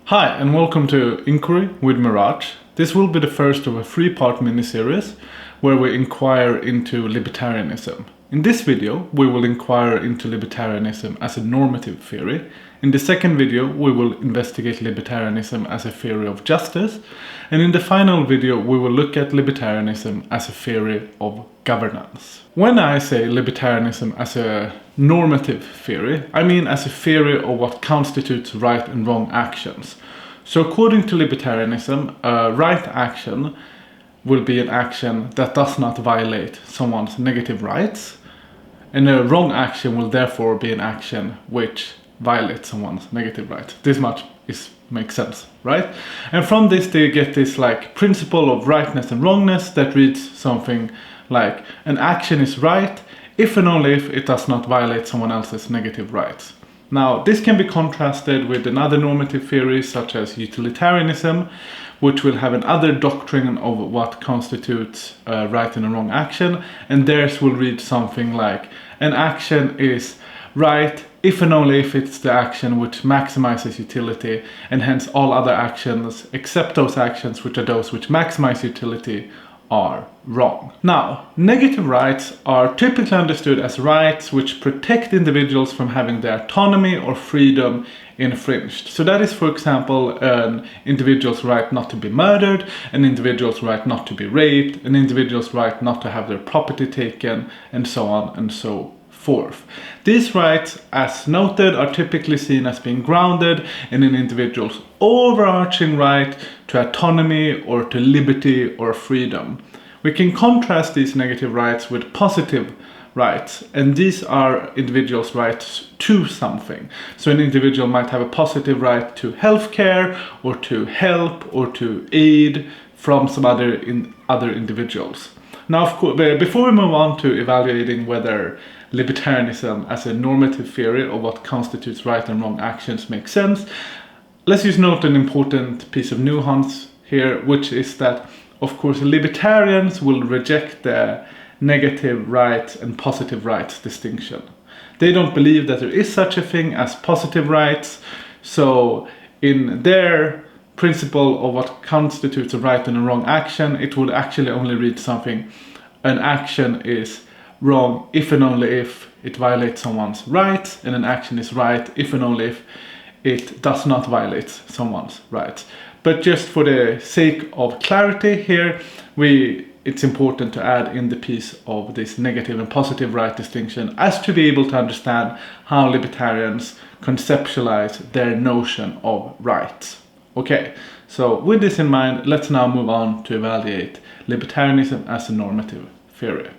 Hi and welcome to Inquiry with Mirage. This will be the first of a three-part mini-series where we inquire into libertarianism. In this video we will inquire into libertarianism as a normative theory. In the second video we will investigate libertarianism as a theory of justice. And in the final video we will look at libertarianism as a theory of governance. When I say libertarianism as a normative theory, I mean as a theory of what constitutes right and wrong actions. So according to libertarianism, a right action will be an action that does not violate someone's negative rights, and a wrong action will therefore be an action which violates someone's negative rights. This much makes sense, right? And from this they get this principle of rightness and wrongness that reads something like an action is right if and only if it does not violate someone else's negative rights. Now, this can be contrasted with another normative theory such as utilitarianism, which will have another doctrine of what constitutes a right and a wrong action, and theirs will read something like an action is right if and only if it's the action which maximizes utility, and hence all other actions except those actions which are those which maximize utility are wrong. Now, negative rights are typically understood as rights which protect individuals from having their autonomy or freedom infringed. So that is, for example, an individual's right not to be murdered, an individual's right not to be raped, an individual's right not to have their property taken, and so on and so forth. These rights, as noted, are typically seen as being grounded in an individual's overarching right to autonomy or to liberty or freedom. We can contrast these negative rights with positive rights, and these are individuals' rights to something. So an individual might have a positive right to healthcare or to help or to aid from some other individuals. Now, of course, before we move on to evaluating whether libertarianism as a normative theory of what constitutes right and wrong actions makes sense, let's just note an important piece of nuance here, which is that, of course, libertarians will reject the negative rights and positive rights distinction. They don't believe that there is such a thing as positive rights, so in their principle of what constitutes a right and a wrong action, it would actually only read something: an action is wrong if and only if it violates someone's rights, and an action is right if and only if it does not violate someone's rights. But just for the sake of clarity here, it's important to add in the piece of this negative and positive right distinction as to be able to understand how libertarians conceptualize their notion of rights. Okay, so with this in mind, let's now move on to evaluate libertarianism as a normative theory.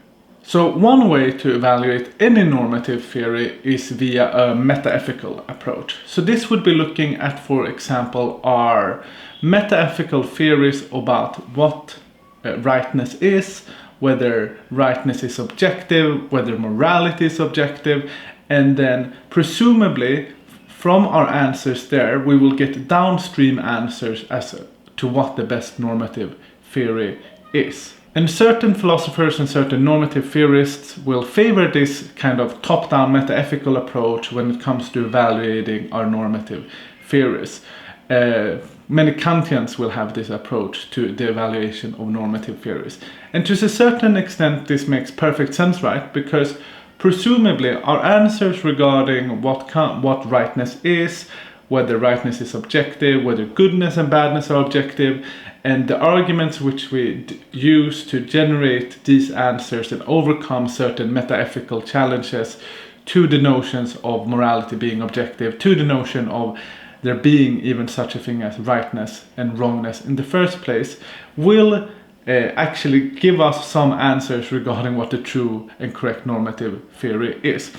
So one way to evaluate any normative theory is via a metaethical approach. So this would be looking at, for example, our metaethical theories about what rightness is, whether rightness is objective, whether morality is objective, and then presumably from our answers there we will get downstream answers as to what the best normative theory is. And certain philosophers and certain normative theorists will favor this kind of top-down metaethical approach when it comes to evaluating our normative theories. Many Kantians will have this approach to the evaluation of normative theories. And to a certain extent this makes perfect sense, right? Because presumably our answers regarding what rightness is, whether rightness is objective, whether goodness and badness are objective, and the arguments which we use to generate these answers and overcome certain metaethical challenges to the notions of morality being objective, to the notion of there being even such a thing as rightness and wrongness in the first place, will actually give us some answers regarding what the true and correct normative theory is.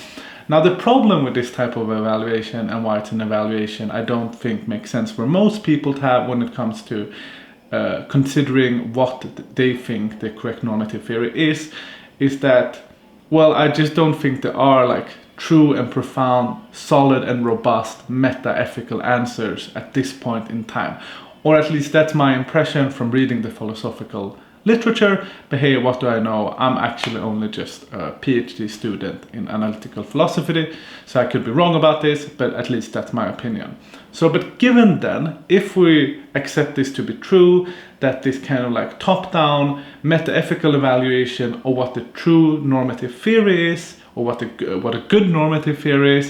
Now, the problem with this type of evaluation, and why it's an evaluation I don't think makes sense for most people to have when it comes to considering what they think the correct normative theory is that, well, I just don't think there are true and profound, solid and robust meta-ethical answers at this point in time. Or at least that's my impression from reading the philosophical literature, but hey, what do I know? I'm actually only just a PhD student in analytical philosophy, so I could be wrong about this, but at least that's my opinion. So, but given then, if we accept this to be true, that this kind of like top-down meta-ethical evaluation of what the true normative theory is, or what a good normative theory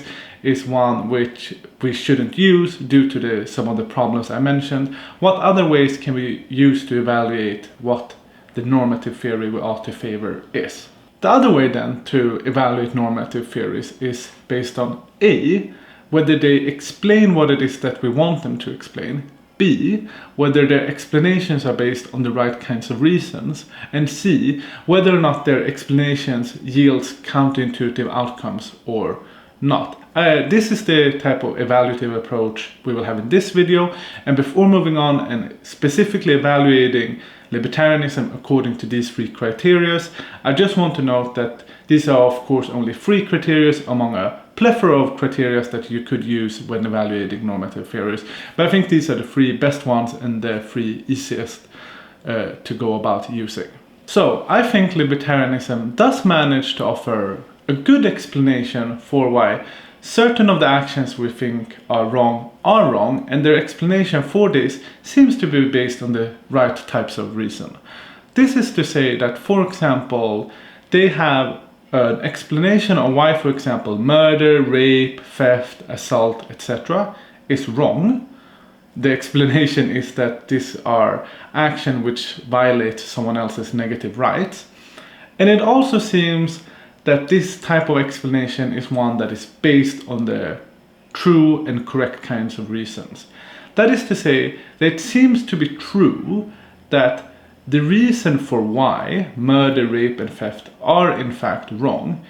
is one which we shouldn't use due to some of the problems I mentioned, what other ways can we use to evaluate what the normative theory we ought to favor is? The other way then to evaluate normative theories is based on A, whether they explain what it is that we want them to explain, B, whether their explanations are based on the right kinds of reasons, and C, whether or not their explanations yields counterintuitive outcomes or not. This is the type of evaluative approach we will have in this video, and before moving on and specifically evaluating libertarianism according to these three criteria, I just want to note that these are of course only three criteria among a plethora of criteria that you could use when evaluating normative theories, but I think these are the three best ones and the three easiest to go about using. So I think libertarianism does manage to offer a good explanation for why certain of the actions we think are wrong, and their explanation for this seems to be based on the right types of reason. This is to say that, for example, they have an explanation on why, for example, murder, rape, theft, assault, etc. is wrong. The explanation is that these are actions which violate someone else's negative rights. And it also seems that this type of explanation is one that is based on the true and correct kinds of reasons. That is to say, that it seems to be true that the reason for why murder, rape and theft are in fact wrong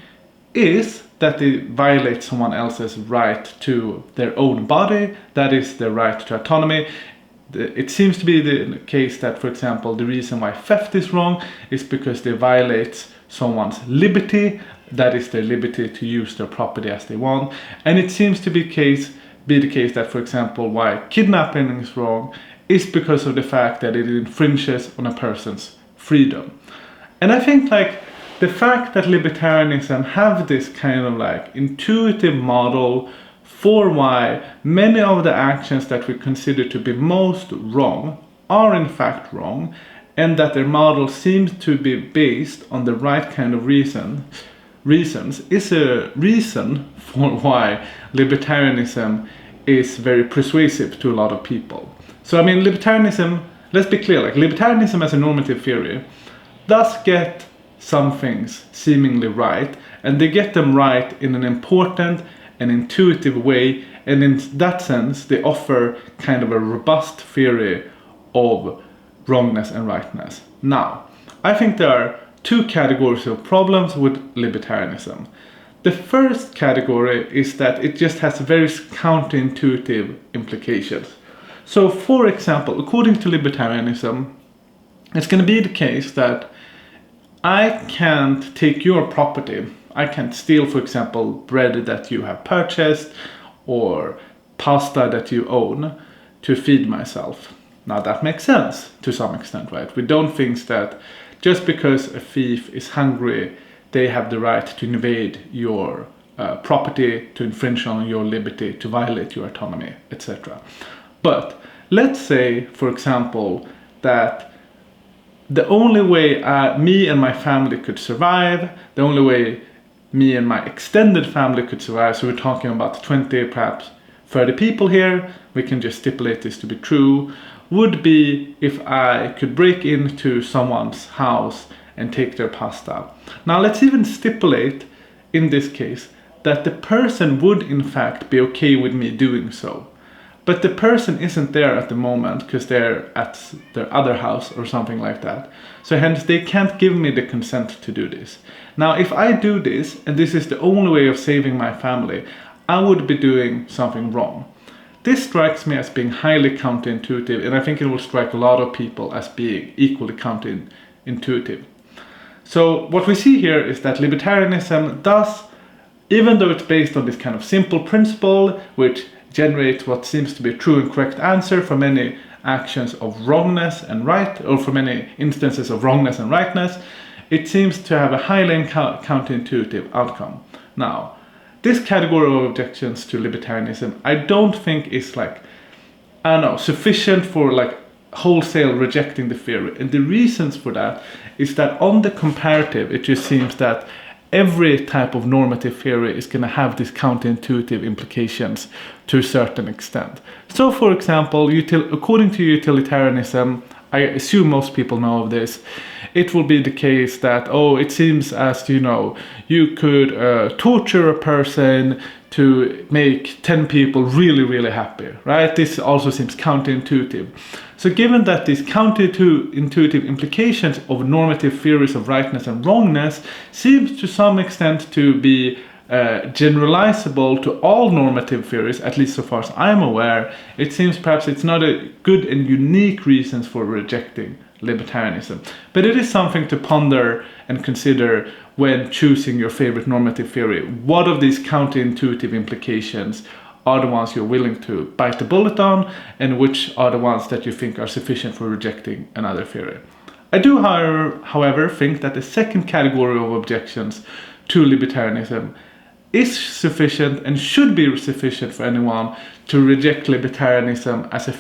is that they violate someone else's right to their own body, that is their right to autonomy. It seems to be the case that, for example, the reason why theft is wrong is because they violate someone's liberty, that is their liberty to use their property as they want. And it seems to be the case that, for example, why kidnapping is wrong is because of the fact that it infringes on a person's freedom. And I think like the fact that libertarianism have this kind of like intuitive model for why many of the actions that we consider to be most wrong are in fact wrong, and that their model seems to be based on the right kind of reasons is a reason for why libertarianism is very persuasive to a lot of people. So I mean, libertarianism, let's be clear, like libertarianism as a normative theory does get some things seemingly right, and they get them right in an important and intuitive way, and in that sense they offer kind of a robust theory of wrongness and rightness. Now, I think there are two categories of problems with libertarianism. The first category is that it just has very counterintuitive implications. So for example, according to libertarianism, it's going to be the case that I can't take your property. I can't steal, for example, bread that you have purchased or pasta that you own to feed myself. Now that makes sense to some extent, right? We don't think that just because a thief is hungry, they have the right to invade your property, to infringe on your liberty, to violate your autonomy, etc. But let's say, for example, that the only way me and my family could survive, the only way me and my extended family could survive, so we're talking about 20, perhaps 30 people here, we can just stipulate this to be true, would be if I could break into someone's house and take their pasta. Now let's even stipulate in this case that the person would in fact be okay with me doing so. But the person isn't there at the moment because they're at their other house or something like that. So hence they can't give me the consent to do this. Now if I do this, and this is the only way of saving my family, I would be doing something wrong. This strikes me as being highly counterintuitive, and I think it will strike a lot of people as being equally counterintuitive. So what we see here is that libertarianism does, even though it's based on this kind of simple principle, which generates what seems to be a true and correct answer for many actions of wrongness and right, or for many instances of wrongness and rightness, it seems to have a highly counterintuitive outcome. Now, this category of objections to libertarianism, I don't think is sufficient for wholesale rejecting the theory. And the reasons for that is that on the comparative, it just seems that every type of normative theory is going to have these counterintuitive implications to a certain extent. So, for example, according to utilitarianism, I assume most people know of this, it will be the case that, it seems as, you could torture a person to make 10 people really, really happy, right? This also seems counterintuitive. So given that these counterintuitive implications of normative theories of rightness and wrongness seems to some extent to be generalizable to all normative theories, at least so far as I'm aware, it seems perhaps it's not a good and unique reasons for rejecting libertarianism. But it is something to ponder and consider when choosing your favorite normative theory. What of these counterintuitive implications are the ones you're willing to bite the bullet on, and which are the ones that you think are sufficient for rejecting another theory? I do, however, think that the second category of objections to libertarianism is sufficient and should be sufficient for anyone to reject libertarianism as a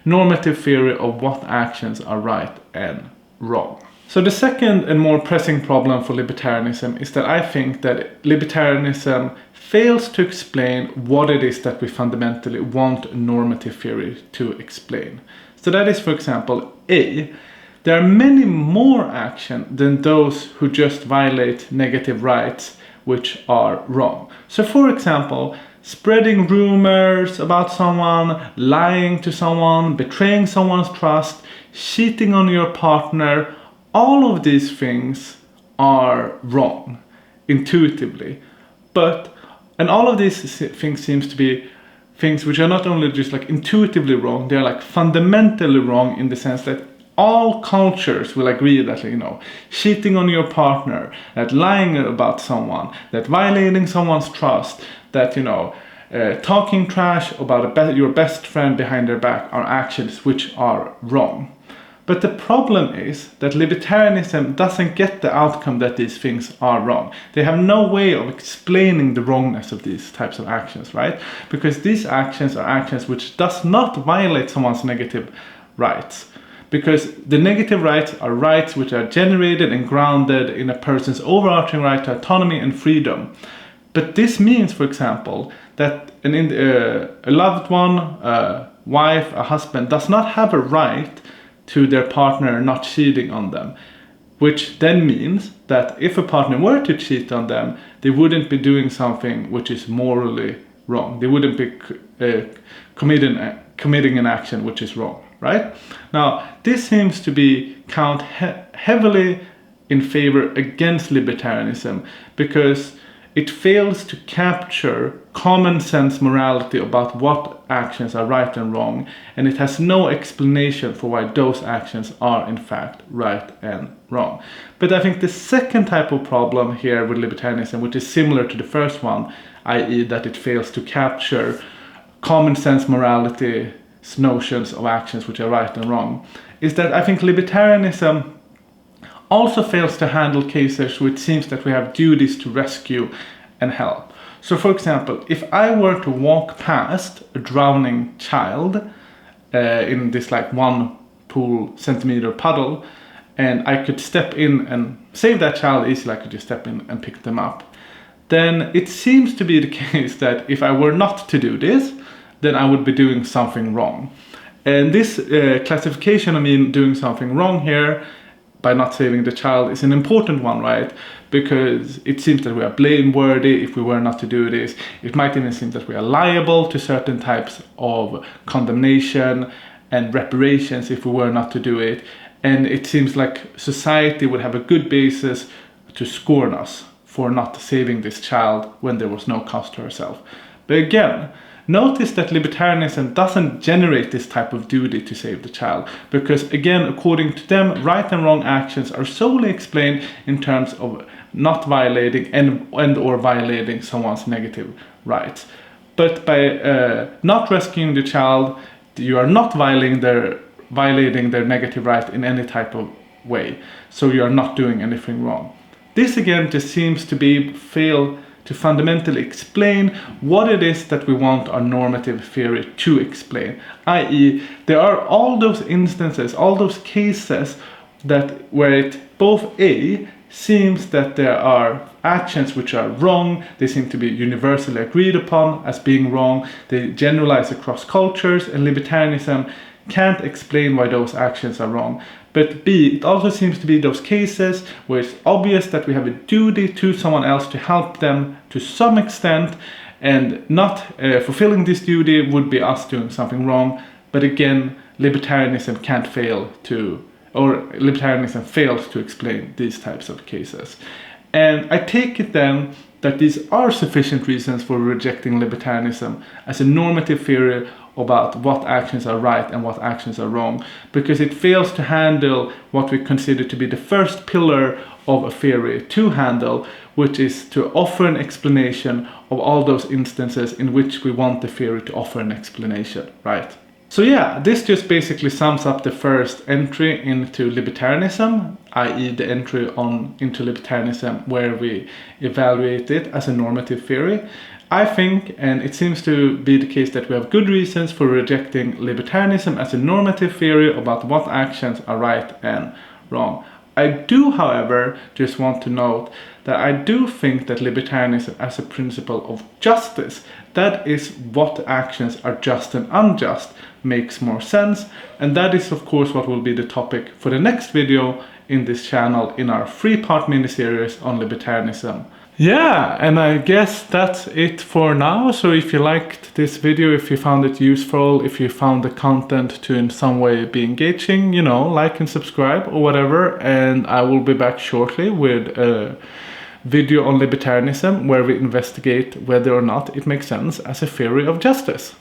normative theory of what actions are right and wrong. So the second and more pressing problem for libertarianism is that I think that libertarianism fails to explain what it is that we fundamentally want a normative theory to explain. So that is, for example, there are many more actions than those who just violate negative rights which are wrong. So for example, spreading rumors about someone, lying to someone, betraying someone's trust, cheating on your partner, all of these things are wrong intuitively. And all of these things seems to be things which are not only just intuitively wrong, they're fundamentally wrong in the sense that all cultures will agree that, cheating on your partner, that lying about someone, that violating someone's trust, that, talking trash about your best friend behind their back are actions which are wrong. But the problem is that libertarianism doesn't get the outcome that these things are wrong. They have no way of explaining the wrongness of these types of actions, right? Because these actions are actions which does not violate someone's negative rights. Because the negative rights are rights which are generated and grounded in a person's overarching right to autonomy and freedom. But this means, for example, that a loved one, a wife, a husband, does not have a right to their partner not cheating on them. Which then means that if a partner were to cheat on them, they wouldn't be doing something which is morally wrong. They wouldn't be committing an action which is wrong. Right? Now, this seems to be count heavily in favor against libertarianism because it fails to capture common sense morality about what actions are right and wrong, and it has no explanation for why those actions are in fact right and wrong. But I think the second type of problem here with libertarianism, which is similar to the first one, i.e. that it fails to capture common sense morality notions of actions which are right and wrong, is that I think libertarianism also fails to handle cases which seems that we have duties to rescue and help. So for example, if I were to walk past a drowning child in this 1 pool centimeter puddle, and I could step in and save that child easily, I could just step in and pick them up, then it seems to be the case that if I were not to do this, then I would be doing something wrong. And this classification of me doing something wrong here by not saving the child is an important one, right? Because it seems that we are blameworthy if we were not to do this. It might even seem that we are liable to certain types of condemnation and reparations if we were not to do it. And it seems like society would have a good basis to scorn us for not saving this child when there was no cost to herself. But again, notice that libertarianism doesn't generate this type of duty to save the child, because again, according to them, right and wrong actions are solely explained in terms of not violating and or violating someone's negative rights. But by not rescuing the child, you are not violating their violating their negative right in any type of way. So you are not doing anything wrong. This again just seems to fail to fundamentally explain what it is that we want our normative theory to explain. I.e., there are all those instances, all those cases where it both A, seems that there are actions which are wrong, they seem to be universally agreed upon as being wrong, they generalize across cultures, and libertarianism can't explain why those actions are wrong. But B, it also seems to be those cases where it's obvious that we have a duty to someone else to help them to some extent, and not fulfilling this duty would be us doing something wrong. But again, libertarianism fails to explain these types of cases. And I take it then that these are sufficient reasons for rejecting libertarianism as a normative theory about what actions are right and what actions are wrong, because it fails to handle what we consider to be the first pillar of a theory to handle, which is to offer an explanation of all those instances in which we want the theory to offer an explanation, right? So yeah, this just basically sums up the first entry into libertarianism, i.e. the entry into libertarianism where we evaluate it as a normative theory. I think, and it seems to be the case, that we have good reasons for rejecting libertarianism as a normative theory about what actions are right and wrong. I do, however, just want to note that I do think that libertarianism as a principle of justice, that is what actions are just and unjust, makes more sense. And that is of course what will be the topic for the next video in this channel in our 3-part miniseries on libertarianism. Yeah, and I guess that's it for now. So if you liked this video, if you found it useful, if you found the content to in some way be engaging, like and subscribe or whatever. And I will be back shortly with a video on libertarianism where we investigate whether or not it makes sense as a theory of justice.